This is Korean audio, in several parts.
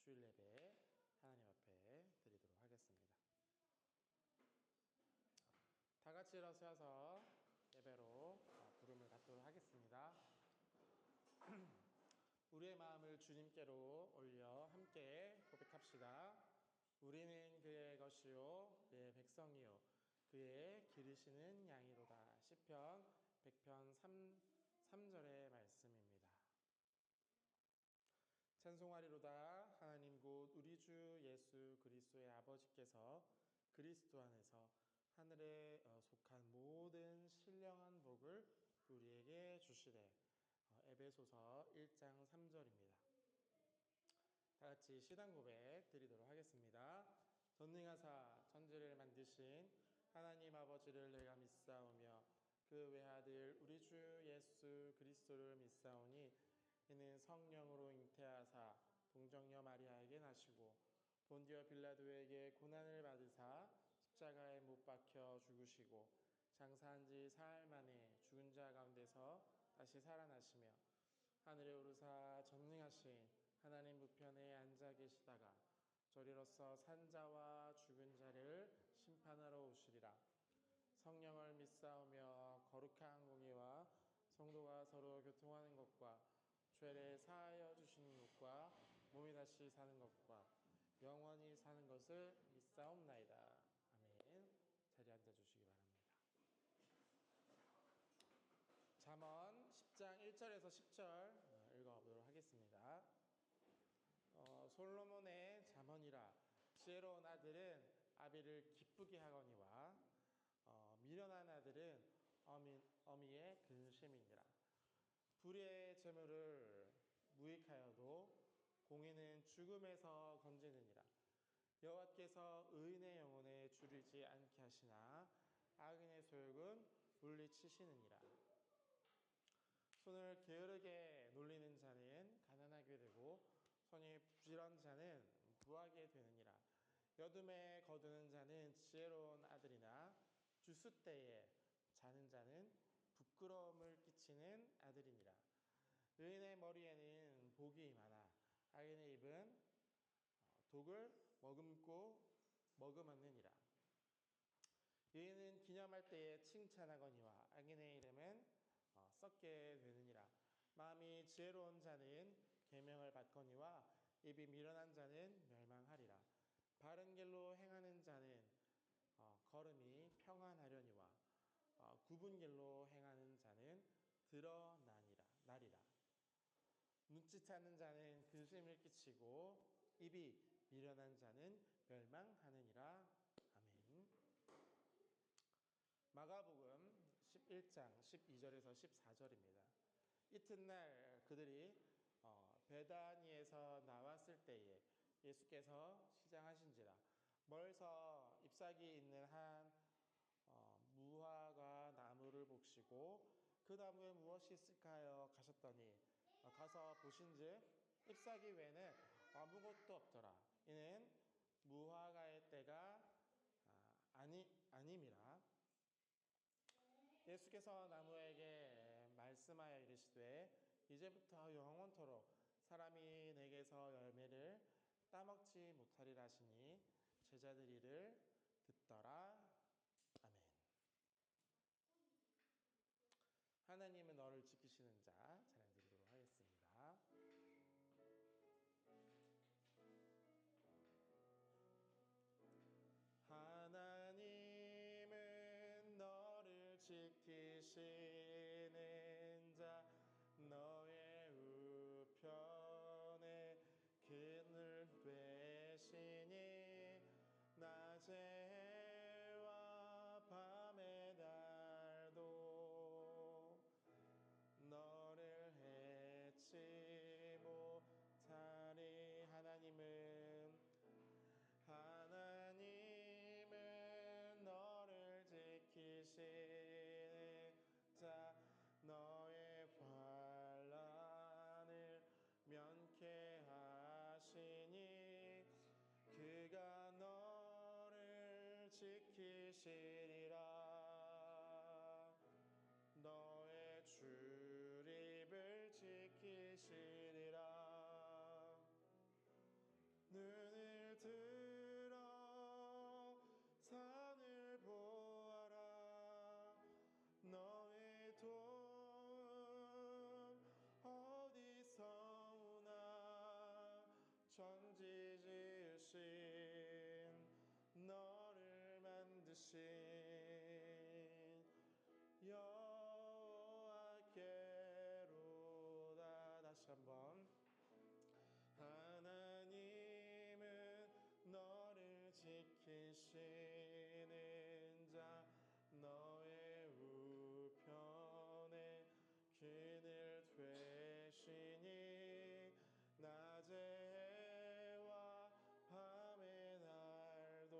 주일 예배 하나님 앞에 드리도록 하겠습니다. 다 같이 일어서서 예배로 부름을 받도록 하겠습니다. 우리의 마음을 주님께로 올려 함께 고백합시다. 우리는 그의 것이요 그의 백성이요 그의 기르시는 양이로다. 시편 100편 3절의 말씀입니다. 찬송하리로다. 하나님 곧 우리 주 예수 그리스도의 아버지께서 그리스도 안에서 하늘에 속한 모든 신령한 복을 우리에게 주시되. 에베소서 1장 3절입니다. 다같이 시단 고백 드리도록 하겠습니다. 전능하사 천지를 만드신 하나님 아버지를 내가 믿사오며 그 외아들 우리 주 예수 그리스도를 믿사오니 이는 성령으로 잉태하사 동정녀 마리아에게 나시고 본디오 빌라도에게 고난을 받으사 십자가에 못 박혀 죽으시고 장사한 지 사흘 만에 죽은 자 가운데서 다시 살아나시며 하늘에 오르사 전능하신 하나님 우편에 앉아 계시다가 저리로서 산 자와 죽은 자를 심판하러 오시리라. 성령을 믿사오며 거룩한 공의와 성도가 서로 교통하는 것과 죄를 사하여 주시는 것과 몸이 다시 사는 것과 영원히 사는 것을 믿사옵나이다. 아멘. 자리에 앉아주시기 바랍니다. 잠언 10장 1절에서 10절 읽어보도록 하겠습니다. 솔로몬의 잠언이라. 지혜로운 아들은 아비를 기쁘게 하거니와 미련한 아들은 어미의 근심이니라. 불의의 재물을 무익하여도 공의는 죽음에서 건지느니라. 여호와께서 의인의 영혼에 줄이지 않게 하시나 악인의 소욕은 물리치시느니라. 손을 게으르게 놀리는 자는 가난하게 되고 손이 부지런한 자는 부하게 되느니라. 여둠에 거두는 자는 지혜로운 아들이나 주수 때에 자는 자는 부끄러움을 끼치는 아들이니라. 의인의 머리에는 복이 많아 악인의 입은 독을 머금었느니라. 의인은 기념할 때에 칭찬하거니와 악인의 이름은 썩게 되느니라. 마음이 지혜로운 자는 계명을 받거니와 입이 미련한 자는 멸망하리라. 바른 길로 행하는 자는 걸음이 평안하려니와 굽은 길로 행하는 자는 드러나리라. 눈치채는 자는 근심을 끼치고 입이 미련한 자는 멸망하느니라. 아멘. 마가복음 11장 12절에서 14절입니다. 이튿날 그들이 베다니에서 나왔을 때에 예수께서 시장하신지라. 멀리서 잎사귀 있는 한 무화과 나무를 보시고 그 나무에 무엇이 있을까 하여 가셨더니 가서 보신즉 잎사귀 외에는 아무것도 없더라. 이는 무화과의 때가 아님이라. 예수께서 나무에게 말씀하여 이르시되 이제부터 영원토록 사람이 내게서 열매를 따먹지 못하리라 하시니 제자들이 이를 듣더라. 아멘. 하나님은 너를 지키시는 자 찬양 드리도록 하겠습니다. 하나님은 너를 지키시는 자 너의 우편에 그늘 되시니 낮의 해와 밤의 달도 너를 해치 못하리. 하나님은 너를 지키시는 자 너의 환난을 면케하시니 그가 너를 지키시리라. 너의 출입을 지키시리라. 천지 지으신 너를 만드신 여호와께로다. 다시 한번. 하나님은 너를 지키시는 자, 너의 우편에 그늘 되시니 낮의 해와 밤의 날도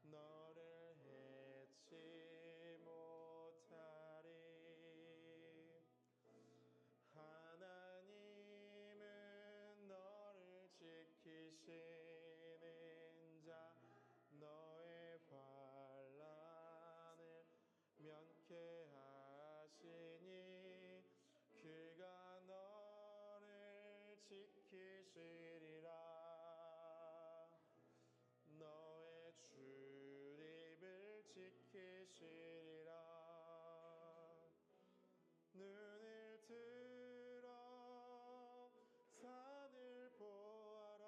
너를 해치 못하리. 하나님은 너를 지키시는 자, 너의 환난을 면케하시니 그가 너를 지키시리라. 너의 출입을 지키시리라. 눈을 들어 산을 보아라.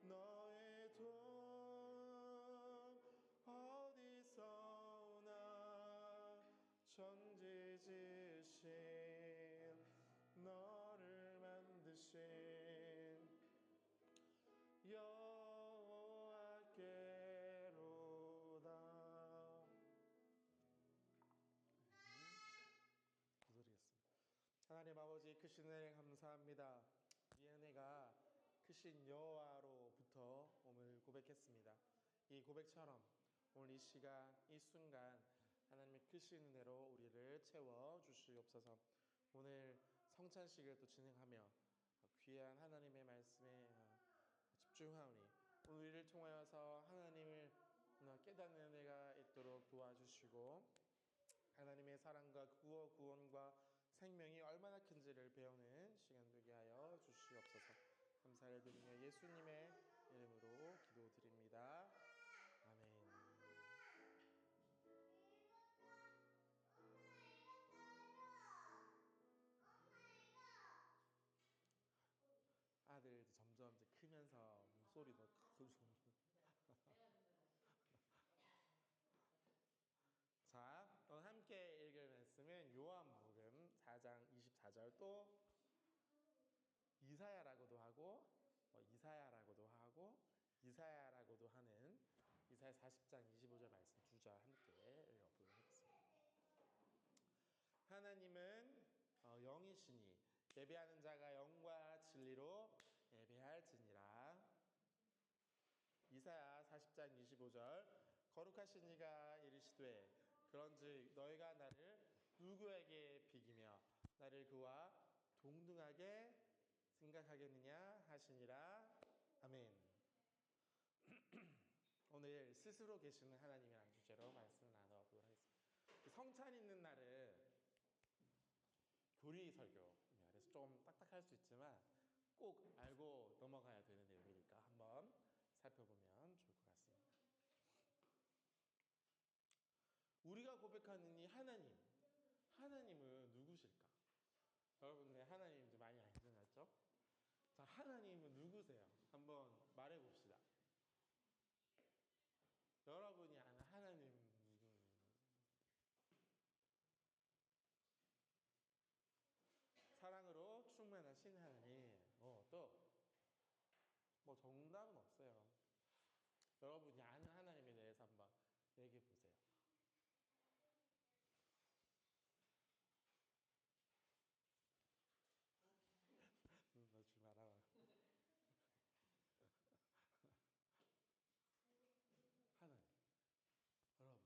너의 돈 어디서 오나. 천지 지으신 너를 만드신 여호와께로다. 기도드리겠습니다. 하나님 아버지, 크신 은혜 감사합니다. 이 은혜가 크신 여호와로부터 오늘 고백했습니다. 이 고백처럼 오늘 이 시간 이 순간 하나님의 크신 은혜로 우리를 채워 주시옵소서. 오늘 성찬식을 또 진행하며 귀한 하나님의 말씀에 집중하오니 오늘 우리를 통하여서 하나님을 깨닫는 은혜가 있도록 도와주시고 하나님의 사랑과 구원과 생명이 얼마나 큰지를 배우는 시간 되게 하여 주시옵소서. 감사를 드리며 예수님의 이름으로 기도드립니다. 아멘. 아들 점점 이제 크면서 목소리도 크고 자, 오늘 함께 읽을 말씀은 요한복음 4장 24절, 또 이사야라고도 하고 이사야라고도 하는 이사야 40장 25절 말씀 두 절 함께 읽어보도록 하겠습니다. 하나님은 영이시니 예배하는 자가 영과 진리로 예배할지니라. 이사야 40장 25절, 거룩하신 이가 이르시되 그런즉 너희가 나를 누구에게 비기며 나를 그와 동등하게 생각하겠느냐 하시니라. 아멘. 오늘 스스로 계시는 하나님이라는 주제로 말씀을 나눠보도록 하겠습니다. 성찬 있는 날은 교리 설교, 그래서 좀 딱딱할 수 있지만 꼭 알고 넘어가야 되는 내용이니까 한번 살펴보면 좋을 것 같습니다. 우리가 고백하는 이 하나님은 누구실까? 여러분들 하나님 좀 많이 알죠? 자, 하나님은 누구세요? 한번 말해봅시다. 여러분이 아는 하나님 누구예요? 사랑으로 충만하신 하나님. 또 뭐 정답은 없어요. 여러분이 아는 하나님에 대해서 한번 얘기해 보세요. 넣지 마라. 하나님. 여러분,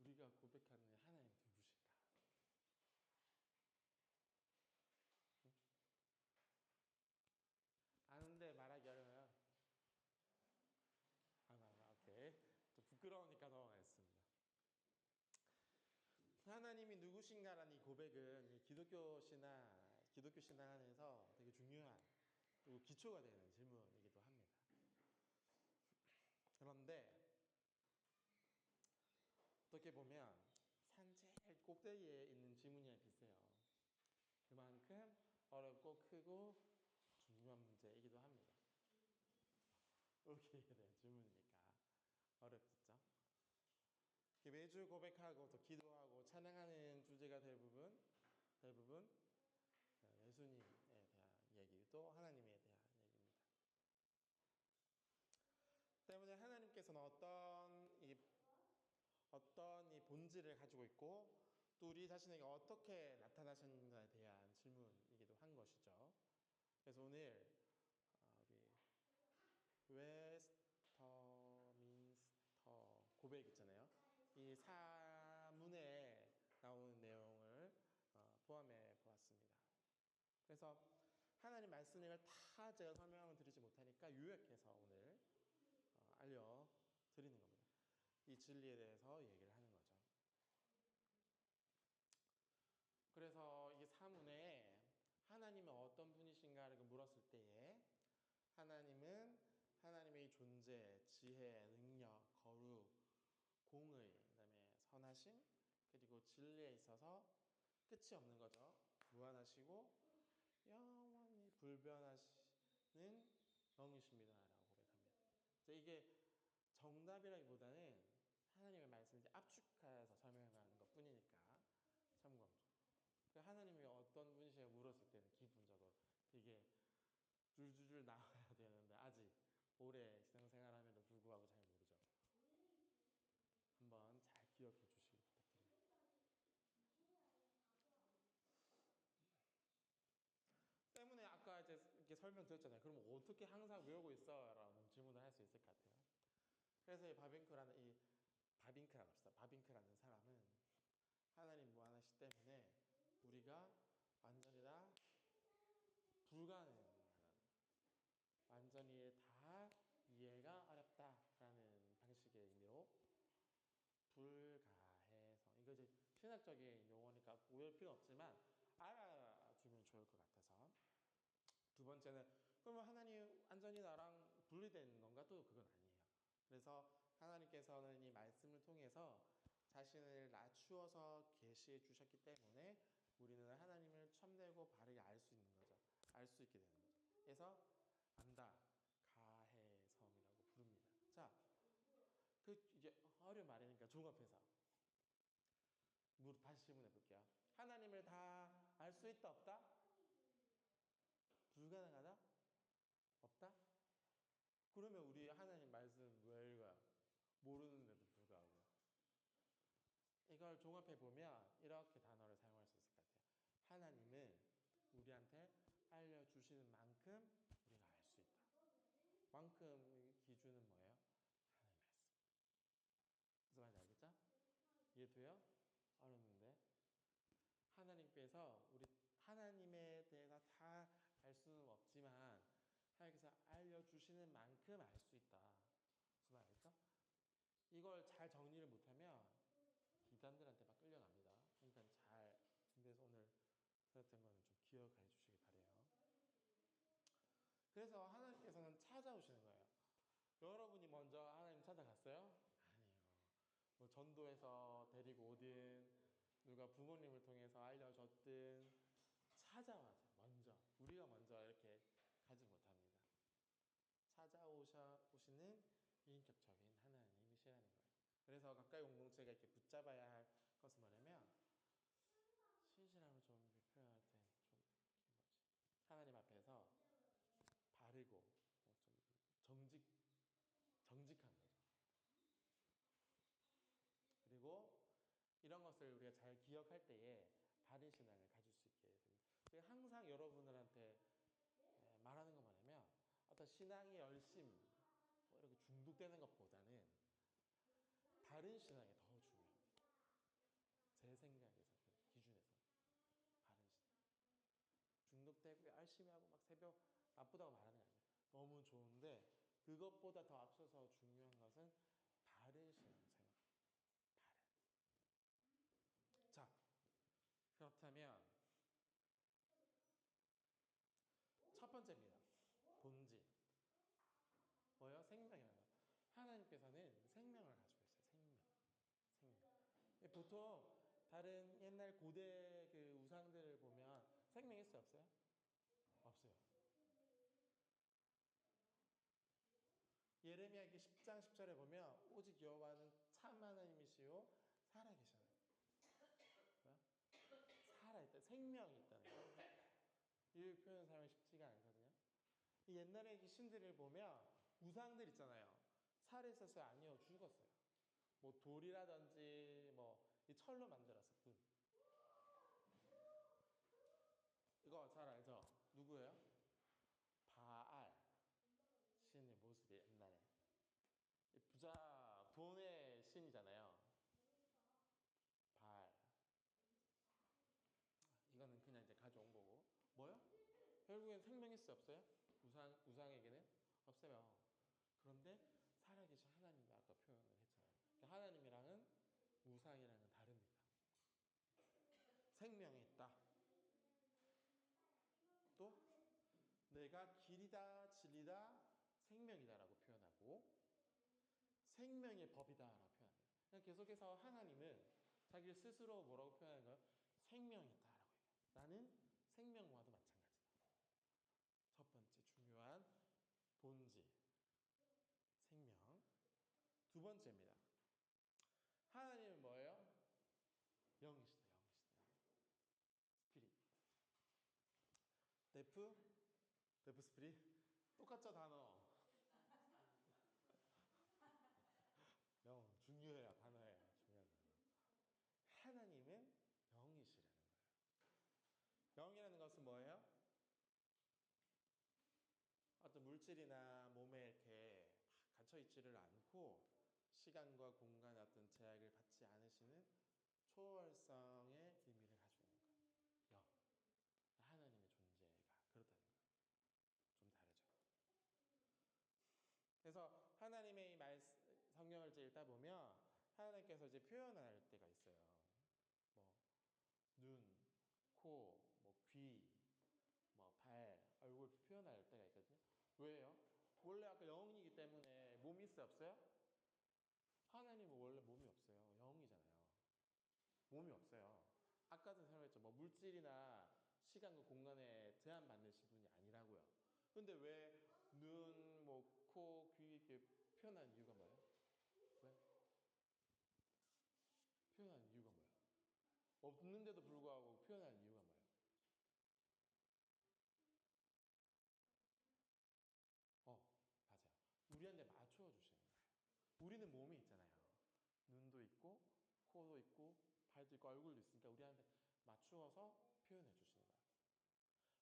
우리가 고백하는 하나님 누구실까? 응? 아는데 말하기 어려워요. 오케이. 좀 부끄러우니까 넘어가겠습니다. 하나님이 누구신가라는 이 고백은 이 기독교 신앙 안에서 되게 중요한 그리고 기초가 되는 질문이기도 합니다. 그런데 어떻게 보면 산 제일 꼭대기에 있는 질문이랑 비슷해요. 그만큼 어렵고 크고 문제이기도 합니다. 여기에 대한 질문이니까 어렵겠죠? 매주 고백하고 또 기도하고 찬양하는 주제가 대부분 예수님에 대한 얘기, 또 하나님에 대한 얘기입니다. 때문에 하나님께서는 어떤 이 본질을 가지고 있고 또 우리 자신에게 어떻게 나타나셨는가에 대한 질문이기도 한 것이죠. 그래서 오늘 우리 웨스터민스터 고백 있잖아요. 이 사문에 나오는 내용을 포함해 보았습니다. 그래서 하나님 말씀을 다 제가 설명을 드리지 못하니까 요약해서 오늘 알려드리는 겁니다. 이 진리에 대해서 얘기를 하는 거죠. 그래서 이 사문에 하나님은 어떤 분이신가를 물었을 때에 하나님은 하나님의 존재, 지혜, 능력, 거룩, 공의, 그다음에 선하심, 그리고 진리에 있어서 끝이 없는 거죠. 무한하시고 영원히 불변하시는 영이십니다라고 고백합니다. 이게 정답이라기보다는 하나님의 말씀을 압축해서 설명하는 것 뿐이니까 참고합니다. 하나님이 어떤 분이시냐고 물었을 때는 기본적으로 이게 줄줄줄 나와야 되는데 아직 오래 신앙생활함에도 불구하고 잘 모르죠. 한번 잘 기억해 주시기 부탁드립니다. 때문에 아까 이제 이렇게 설명드렸잖아요. 그럼 어떻게 항상 외우고 있어? 라는 질문을 할 수 있을 것 같아요. 그래서 이 바빙크라는 사람은 하나님 무한하시기 때문에 우리가 완전히 다 불가능한, 완전히 다 이해가 어렵다라는 방식의 의미로 불가해성. 이거 이제 신학적인 용어니까 오해할 필요 없지만 알아주면 좋을 것 같아서. 두 번째는 그러면 하나님 완전히 나랑 분리된 건가? 또 그건 아니에요. 그래서 하나님께서는 이 말씀을 통해서 자신을 낮추어서 계시해 주셨기 때문에 우리는 하나님을 참되고 바르게 알 수 있는 거죠. 알 수 있게 되는 거죠. 그래서 안다, 가해섬이라고 부릅니다. 자, 이제 어려운 말이니까 종합해서 다시 질문해 볼게요. 하나님을 다 알 수 있다, 없다? 불가능하다? 없다? 그러면 우리 하나님 말씀 왜 읽어요? 모르는데도 불구하고. 이걸 종합해 보면 이렇게 단어를 사용할 수 있을 것 같아요. 하나님은 우리한테 알려주시는 만큼 우리가 알 수 있다. 만큼 기준은 뭐예요? 하나님 말씀. 무슨 말인지 알겠죠? 이해돼요? 어렵는데. 하나님께서 우리 하나님에 대해서 다 알 수는 없지만 하나님께서 알려주시는 만큼 알 수 있다. 무슨 말 알겠죠? 이걸 잘 정리를 못하면 이단들한테 막 끌려갑니다. 그러니까 잘 준비해서 오늘 들었던 거는 좀 기억해 주시기 바래요. 그래서 하나님께서는 찾아오시는 거예요. 여러분이 먼저 하나님 찾아갔어요? 아니에요. 뭐 전도해서 데리고 오든 누가 부모님을 통해서 알려줬든 찾아와서 먼저 우리가 먼저 이렇게 가지 못합니다. 찾아오시는 인격적인 하나님이시라는 거예요. 그래서 가까이 공동체가 이렇게 붙잡아야 할 것은 뭐냐면 신실함을 좀 표현할 때 좀 하나님 앞에서 바르고 좀 정직한 거죠. 그리고 이런 것을 우리가 잘 기억할 때에 바른 신앙을 가질 수 있게 됩니다. 제가 항상 여러분들한테 말하는 건 뭐냐면 어떤 신앙의 열심 뭐 이렇게 중독되는 것보다는 바른 신앙이 더 중요합니다. 제 생각에서 기준에서 바른 신앙. 중독되고 열심히 하고 막 새벽 나쁘다고 말하는 게 아니에요. 너무 좋은데 그것보다 더 앞서서 중요한 것은 바른 신앙생활. 바른. 자, 그렇다면 첫 번째입니다. 본질. 뭐예요? 생명이라는 거. 하나님께서는 생명을 가지고 있어요. 생명. 보통 다른 옛날 고대 그 우상들을 보면 생명 있어요? 없어요? 없어요. 10장 10절에 보면 오직 여호와는 참 하나님이시요 살아계셔요. 뭐야? 살아있다. 생명이 있다는 거예요. 이 표현 사용이 쉽지가 않거든요. 옛날에 이 신들을 보면 우상들 있잖아요. 살아있었어요? 아니요. 죽었어요. 뭐 돌이라든지 뭐 이 철로 만들었어. 분. 이거 잘 알죠? 누구예요? 바알 신의 모습이 옛날에 부자 돈의 신이잖아요. 바알. 이거는 그냥 이제 가져온 거고. 뭐요? 결국엔 생명이 있어요? 없어요? 우상에게는 없어요. 그런데 살아계신 하나님도 아까 표현을 했잖아요. 그러니까 하나님이랑은 우상이랑은 다릅니다. 생명이 있다. 또 내가 길이다, 진리다, 생명이다라고 표현하고 생명의 법이다라고 표현해요. 그냥 계속해서 하나님은 자기 스스로 뭐라고 표현하는 거예요? 생명이 있다라고 해요. 나는 생명과도 마찬가지다. 첫 번째 중요한 본질, 생명. 두 번째입니다. 하나님은 뭐예요? 영이시다, 영이시다. 스피릿. 데프 스피릿. 똑같죠, 단어. 영, 중요해요, 단어예요. 중요한 단어. 하나님은 영이시라는 거예요. 영이라는 것은 뭐예요? 어떤 물질이나 몸에 이렇게 갇혀있지를 않고 시간과 공간의 어떤 제약을 받지 않으시는 초월성의 의미를 가지고 있는 거예요. 영. 하나님의 존재가 그렇다는 거예요. 좀 다르죠. 그래서 하나님의 이 성경을 이제 읽다 보면 하나님께서 이제 표현할 때가 있어요. 뭐 눈, 코, 뭐 귀, 뭐 발, 얼굴 표현할 때가 있거든요. 왜요? 원래 아까 영이기 때문에 몸이 있어요, 없어요? 하나님은 원래 몸이 없어요. 영이잖아요. 몸이 없어요. 아까도 설명했죠. 뭐 물질이나 시간과 공간에 제한받는 분이 아니라고요. 근데 왜 눈, 뭐 코, 귀 이렇게 표현한 이유가 뭐예요? 왜? 표현한 이유가 뭐예요? 없는데도 불구하고 표현한 이유가 뭐예요? 맞아요. 우리한테 맞춰 주시는 거예요. 우리는 몸이 있잖아요. 눈도 있고, 코도 있고, 발도 있고, 얼굴도 있으니까 우리한테 맞추어서 표현해 주시는 거예요.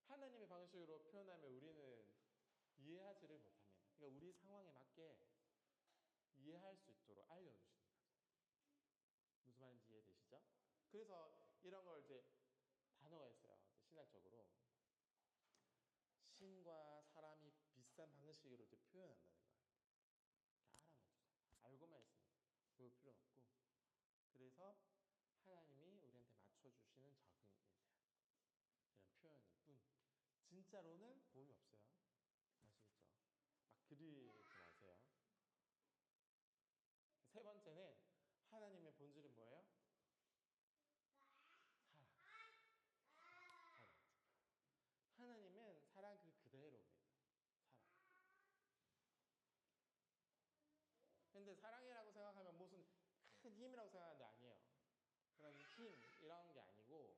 하나님의 방식으로 표현하면 우리는 이해하지를 못합니다. 그러니까 우리 상황에 맞게 이해할 수 있도록 알려주시는 거죠. 무슨 말인지 이해되시죠? 그래서 이런 걸 이제 단어가 있어요. 신학적으로. 신과 사람이 비슷한 방식으로 이제 표현한다는 거예요. 알아만 주세요. 알고만 있으면 배울 필요는 없고. 그래서 하나님이 우리한테 맞춰주시는 적응에 대한 이런 표현일 뿐. 진짜로는 도움이 없어요. 아시겠죠? 막 그리지 마세요. 세 번째는 하나님의 본질은 뭐예요? 사랑. 사랑. 하나님은 사랑 그 그대로입니다. 사랑. 근데 사랑이라고 생각하면 무슨 큰 힘이라고 생각하는데 아니에요. 그런 힘 이런 게 아니고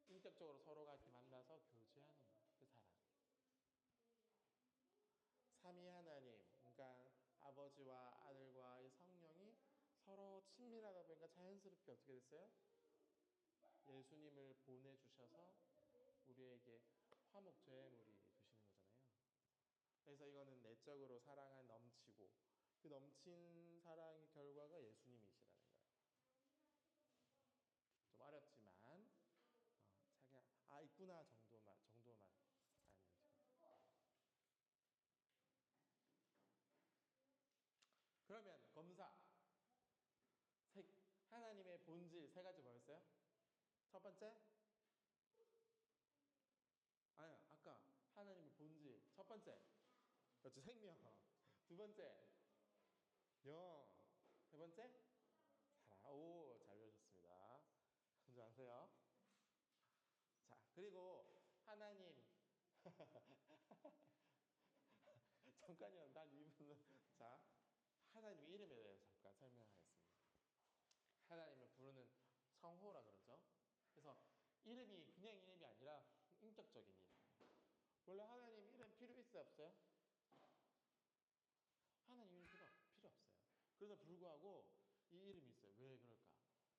인격적으로 서로가 이렇게 만나서 교제하는 거예요. 그 사랑. 삼위 하나님, 그러니까 아버지와 아들과 이 성령이 서로 친밀하다 보니까 자연스럽게 어떻게 됐어요? 예수님을 보내주셔서 우리에게 화목제물이 되시는 거잖아요. 그래서 이거는 내적으로 사랑을 넘치고 그 넘친 사랑의 결과가 예수님이시라는 거예요. 좀 어렵지만 자기 있구나 정도만 알면 돼요. 그러면 검사 하나님의 본질 세 가지 뭐였어요? 첫 번째 아니야 아까 하나님의 본질 첫 번째 그렇죠 생명 두 번째 영 세 번째 사랑 오잘 배우셨습니다. 안녕하세요. 자 그리고 하나님 잠깐이요 난 이분은 자 하나님의 이름에 대해서 잠깐 설명하겠습니다. 하나님을 부르는 성호라 그러죠. 그래서 이름이 그냥 이름이 아니라 인격적인 이름. 원래 하나님 이름 필요 있어요, 없어요? 하나님 이름 필요 없어요. 그래서 불구하고 이 이름이 있어요. 왜 그럴까?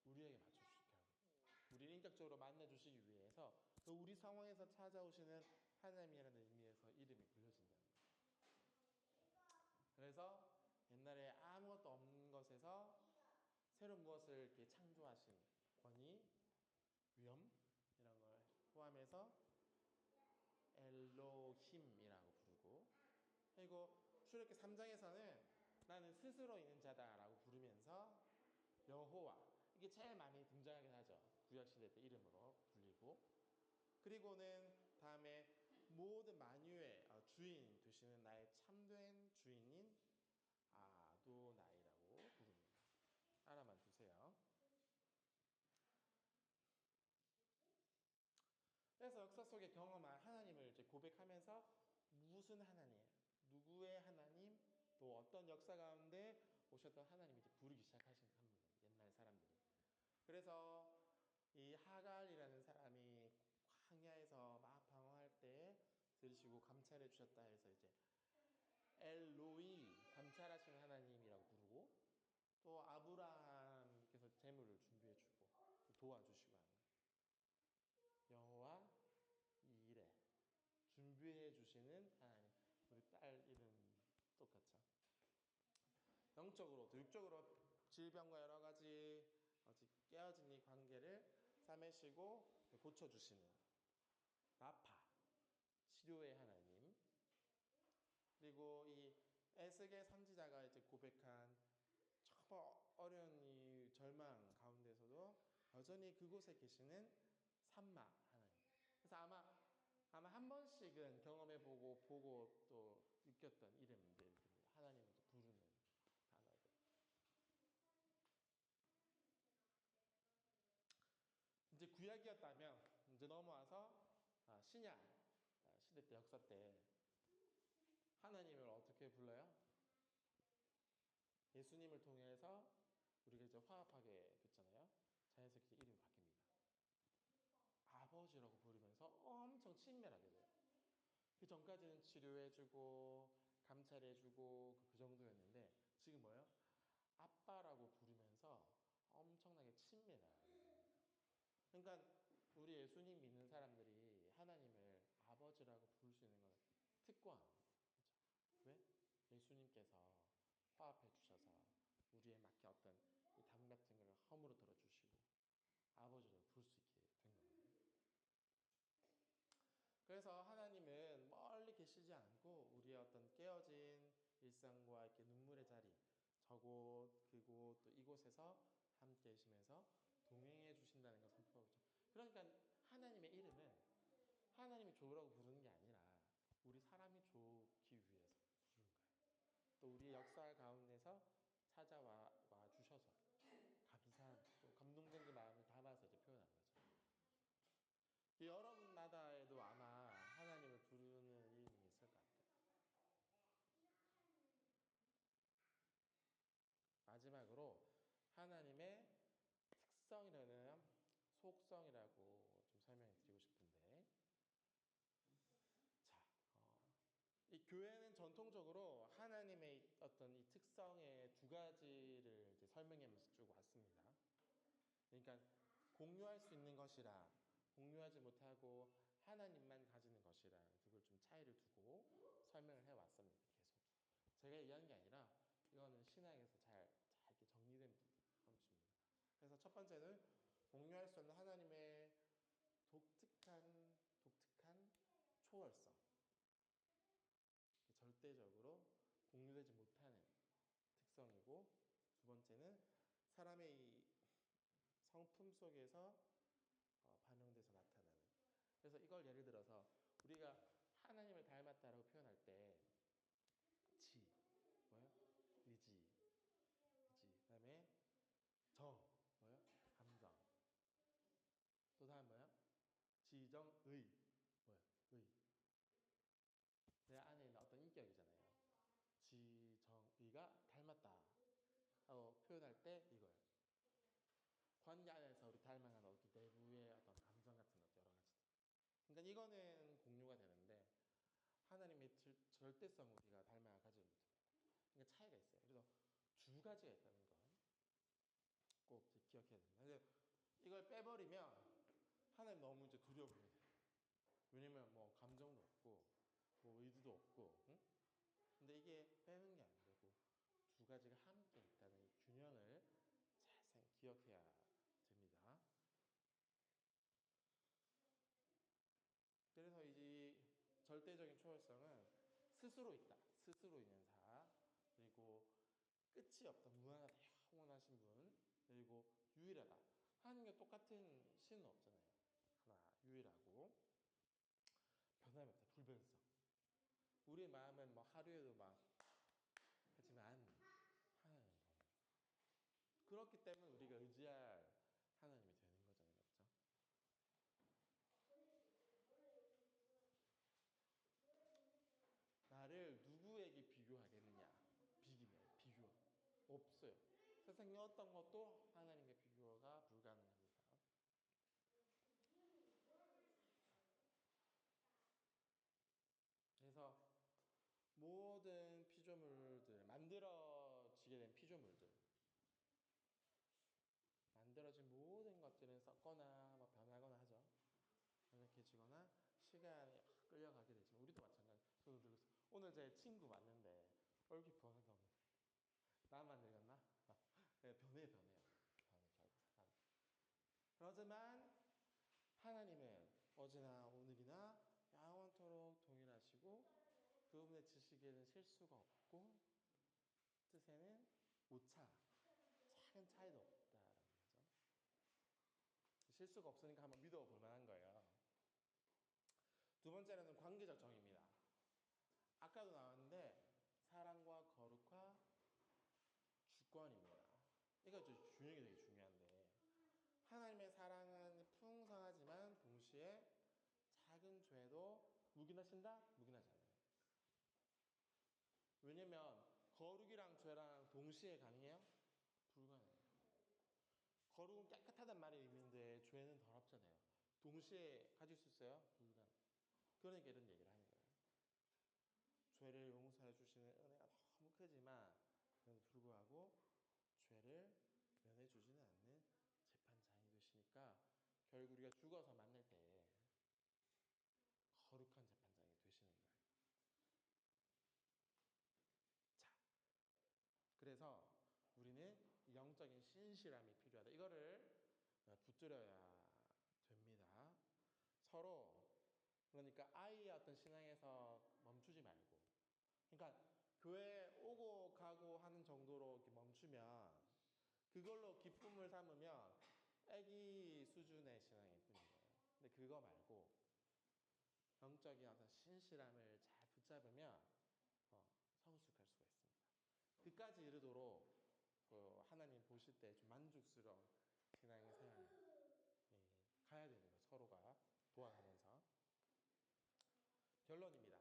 우리에게 맞춰주시게 하고, 우리를 인격적으로 만나주시기 위해서 또 우리 상황에서 찾아오시는 하나님이라는 의미에서 이름이 불려진다는 거예요. 그래서 옛날에 아무것도 없는 것에서 새로운 무엇을 이렇게 창조하신 권위, 위엄 이런 걸 포함해서 엘로힘이라고 부르고, 그리고 출애굽기 3장에서는 나는 스스로 있는 자다라고 부르면서 여호와, 이게 제일 많이 등장하긴 하죠. 구약시대 때 이름으로 불리고, 그리고는 다음에 모든 만유의 주인 되시는 나의 참된 주인인 아도나이라고 부릅니다. 알아만 두세요. 그래서 역사 속에 경험한 하나님을 이제 고백하면서 무슨 하나님, 누구의 하나님, 또 어떤 역사 가운데 오셨던 하나님이 이제 부르기 시작하신 겁니다. 옛날 사람들이. 그래서 이 하갈이라는 사람이 광야에서 막 방황할 때 들으시고 감찰해 주셨다 해서 이제 엘로이, 감찰하시는 하나님이라고 부르고, 또 아브라함께서 재물을 준비해 주고 도와주시고 하는 여호와 이레, 준비해 주시는 하나님. 우리 딸 이름 똑같죠. 영적으로 또 육적으로 질병과 여러 가지 깨어진 이 관계를 싸매시고 고쳐주시는 라파, 치료의 하나님. 그리고 이 에스겔 선지자가 이제 고백한 정말 어려운 이 절망 가운데서도 여전히 그곳에 계시는 산마 하나님. 그래서 아마 한 번씩은 경험해보고 또 느꼈던 이름들입니다. 하나님을 부르는 단어들. 이제 구약이었다면 이제 넘어와서 신약 시대 때, 역사 때 하나님을 어떻게 불러요? 예수님을 통해서 우리가 이제 화합하게 됐잖아요. 자연스럽게 이름이 바뀝니다. 아버지라고 부르면서 엄청 친밀하게 돼요. 그 전까지는 치료해주고 감찰해주고 그 정도였는데 지금 뭐예요? 아빠라고 부르면서 엄청나게 친밀하게 됩니다. 그러니까 우리 예수님 믿는 사람들이 하나님을 아버지라고 부를 수 있는 건 특권. 그렇죠? 왜? 예수님께서 화합해 주셔서 우리의 막힌 어떤 이 담 같은 걸 허물어 들어주시고 아버지라고 부를 수 있게 된 거거든요. 그래서 하나님은 멀리 계시지 않고 우리의 어떤 깨어진 일상과 이렇게 눈물의 자리, 저곳, 그곳, 또 이곳에서 함께 계시면서 동행해 주신다는 것을 선포하죠. 그러니까 하나님의 이름은 하나님이 좋으라고 부르는 게 아니라 우리 사람이 좋기 위해서 부르는 거예요. 또 우리의 역사 가운데서 찾아와 주셔서 감사한, 또 감동된 그 마음을 담아서 이제 표현한 거죠. 여러분마다에도 아마 하나님을 부르는 이름이 있을 것 같아요. 마지막으로 하나님의 특성이라는 속성이라고 좀 설명해 드리고 싶은데, 자, 이 교회는 전통적으로 하나님의 어떤 이 특성의 두 가지를 이제 설명하면서 쭉 왔습니다. 그러니까 공유할 수 있는 것이라 공유하지 못하고 하나님만 가지는 것이라 그걸 좀 차이를 두고 설명을 해왔습니다. 계속 제가 얘기하는 게 아니라 이거는 신학에서 잘 이렇게 정리된 것입니다. 그래서 첫 번째는 공유할 수 없는 하나님의 독특한 초월성, 절대적으로 공유되지 못하는 특성이고, 두 번째는 사람의 이 성품 속에서 반영돼서 나타나는. 그래서 이걸 예를 들어서 우리가 하나님을 닮았다라고 표현할 때 지, 뭐요? 의지. 그다음에 정, 뭐요? 감정. 또 다음 뭐요? 지정의, 뭐요? 의. 내 안에 있는 어떤 인격이잖아요. 지정의가 닮았다. 표현할 때 이거예요. 관계 안에서 우리 닮아가는 어떤 내부의 어떤 감정 같은 것 여러 가지. 그러니까 이거는 공유가 되는데 하나님의 절대성 우리가 닮아가지 못합니다. 그러니까 차이가 있어요. 그래서 두 가지가 있다는 건 꼭 기억해야 됩니다. 근데 이걸 빼버리면 하나님 너무 이제 두려워 보여요. 왜냐면 뭐 감정도 없고 뭐 의지도 없고, 응? 근데 이게 빼는 게 안 되고 두 가지가 함께 있다는 이 균형을 잘 기억해야 됩니다. 그래서 이제 절대적인 초월성은 스스로 있다, 스스로 있는 자, 그리고 끝이 없다, 무한하다, 영원하신 분, 그리고 유일하다. 하나님과 똑같은 신은 없잖아요. 하나, 유일하고 변함이 없다, 불변성. 우리의 마음은 뭐 하루에도 막 하지만 하나님은 없는. 그렇기 때문에 우리가 의지할 하나님이 되는 거잖아요, 맞죠? 나를 누구에게 비교하겠느냐? 비교. 없어요. 세상에 어떤 것도 하나님과 비교가 불가능합니다. 그래서 모든 피조물들, 만들어지게 된 피조물들, 만들어진 모든 것들은 썩거나 뭐 변하거나 하죠. 변색해지거나 시간이 끌려가게 되지만 우리도 마찬가지. 저도 늙었어요. 오늘 제 친구 봤는데 얼굴이 변해가 없네. 나만 늙었나? 네, 변해요. 변해 결국 사람. 그렇지만 하나님은 어제나 오늘이나 영원토록 동일하시고 그분의 지식에는 실수가 없고 뜻에는 오차, 작은 차이도 없다라는 거죠. 실수가 없으니까 한번 믿어볼 만한 거예요. 두 번째는 관계적 정의입니다. 아까도 나왔는데 사랑과 거룩과 주권입니다. 이거 균형이 되게 중요한데 하나님의 사랑은 풍성하지만 동시에 작은 죄도 묵인하신다? 묵인하지 않아요. 왜냐면 거룩이랑 죄랑 동시에 가능해요? 불가능해요. 거룩은 깨끗하단 말이 있는데 죄는 더럽잖아요. 동시에 가질 수 있어요? 불가능. 그러니까 이런 얘기를 하는 거예요. 죄를 용서해 주시는 은혜가 너무 크지만 그럼에도 불구하고 죄를 면해 주지는 않는 재판장이 되시니까 결국 우리가 죽어서 만날 때 거룩한 재판장이 되시는 거예요. 자, 그래서 우리는 영적인 신실함이 필요하다. 이거를 붙들어야 됩니다. 서로 그러니까 아이의 어떤 신앙에서 멈추지 말고 그러니까 교회 오고 가고 하는 정도로 이렇게 멈추면 그걸로 기쁨을 삼으면 애기 수준의 신앙일 뿐인 거예요. 근데 그거 말고 영적인 어떤 신실함을 잘 붙잡으면 성숙할 수가 있습니다. 그까지 이르도록 하나님 보실 때 좀 만족스러운 신앙의 생활 가야 되는 거예요. 서로가 도와가면서. 결론입니다.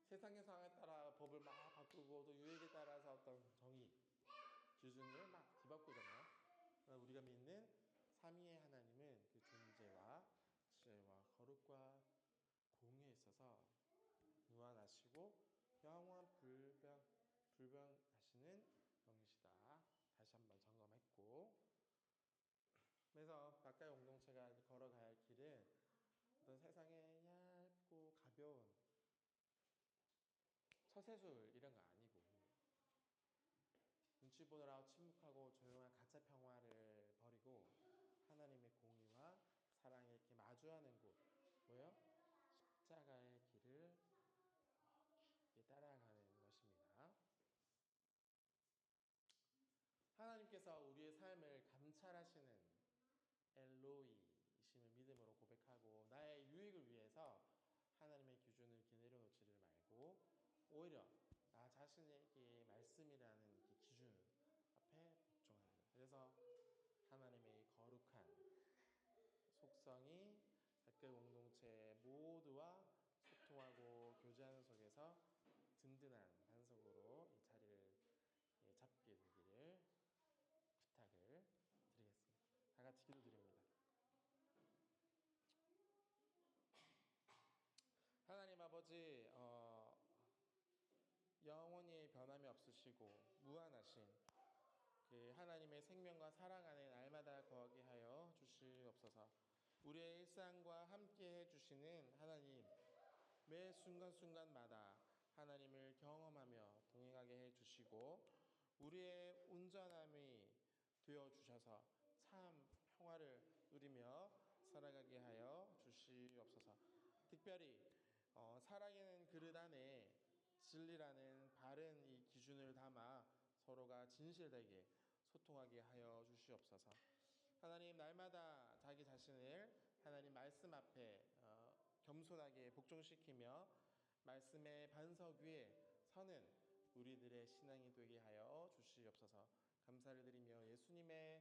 세상의 상황에 따라 법을 막 바꾸고 또 유행에 따라서 어떤 정의, 기준을 막 뒤바꾸잖아요. 우리가 믿는 삼위의 하나님은 그 존재와 지혜와 거룩과 공의에 있어서 무한하시고 영원 불변하시는 영이시다. 다시 한번 점검했고 그래서 가까이 공동체가 걸어가야 할 길은 어떤 세상에 얇고 가벼운 처세술 이런 거 아니고 눈치 보느라 침묵하고 조용한 가짜 평화를 버리고 하나님의 공의와 사랑에 이렇게 마주하는 곳 뭐예요? 십자가의 길을 따라가는 것입니다. 하나님께서 우리의 삶을 감찰하시는 엘로이심을 믿음으로 고백하고 나의 유익을 위해서 하나님의 기준을 이렇게 내려놓지를 말고 오히려 나 자신에게 말씀이라는 기준 앞에 복종하는 거예요. 그래서 하나님의 거룩한 속성이 학교 공동체 모두와 소통하고 교제하는 속에서 든든한 반석으로 이 자리를 잡게 되기를 아버지 영원히 변함이 없으시고 무한하신 그 하나님의 생명과 사랑 안에 날마다 거하게 하여 주시옵소서. 우리의 일상과 함께 해주시는 하나님, 매 순간순간마다 하나님을 경험하며 동행하게 해주시고 우리의 온전함이 되어주셔서 참 평화를 누리며 살아가게 하여 주시옵소서. 특별히 살아가는 그릇 안에 진리라는 바른 이 기준을 담아 서로가 진실되게 소통하게 하여 주시옵소서. 하나님, 날마다 자기 자신을 하나님 말씀 앞에 겸손하게 복종시키며 말씀의 반석 위에 서는 우리들의 신앙이 되게 하여 주시옵소서. 감사를 드리며 예수님의